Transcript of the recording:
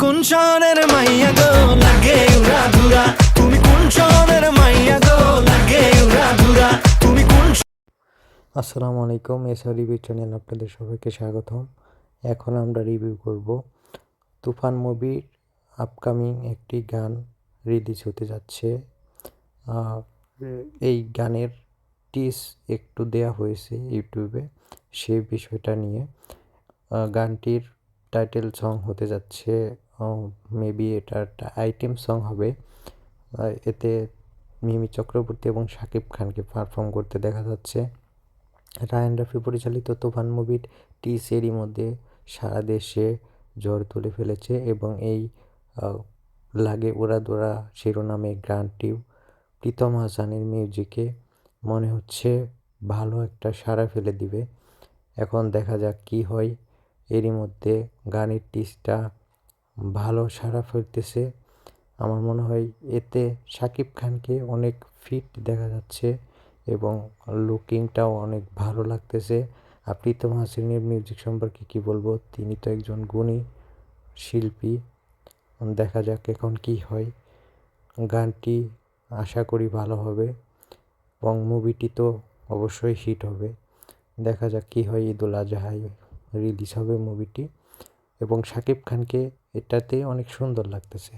কোন শহরের মাইয়া গো লাগে উড়া ধুরা, তুমি কোন শহরের মাইয়া গো লাগে উড়া ধুরা, তুমি কোন। আসসালামু আলাইকুম, এসআর রিভিউ চ্যানেল আপনাদের সবাইকে স্বাগতম। এখন আমরা রিভিউ করব তুফান মুভির আপকামিং একটি গান রিলিজ হতে যাচ্ছে। এই গানের টিজ একটু দেয়া হয়েছে ইউটিউবে, সেই বিষয়টা নিয়ে। গানটির টাইটেল সং হতে যাচ্ছে, মেবি এটা একটা আইটেম সং হবে। এতে মিমি চক্রবর্তী এবং শাকিব খানকে পারফর্ম করতে দেখা যাচ্ছে। রায়ান রাফি পরিচালিত তুফান মুভির টিজেরই মধ্যে সারা দেশে ঝড় তুলে ফেলেছে এবং এই লাগে উড়া দোড়া শিরোনামে গানটি প্রীতম হাসানের মিউজিকে মনে হচ্ছে ভালো একটা সাড়া ফেলে দিবে। এখন দেখা যাক কি হয়। এরই মধ্যে গানের টিজটা ভালো সাড়া ফেলতেছে। আমার মনে হয় এতে শাকিব খানকে অনেক ফিট দেখা যাচ্ছে এবং লুকিংটাও অনেক ভালো লাগতেছে। আর প্রীতম হাসিনের মিউজিক সম্পর্কে কি বলবো, তিনি তো একজন গুণী শিল্পী। দেখা যাক এখন কি হয়। গানটি আশা করি ভালো হবে এবং মুভিটি তো অবশ্যই হিট হবে। দেখা যাক কি হয়। ঈদুল আজহায় রিলিজ হবে মুভিটি এবং শাকিব খানকে এটাতে অনেক সুন্দর লাগতেছে।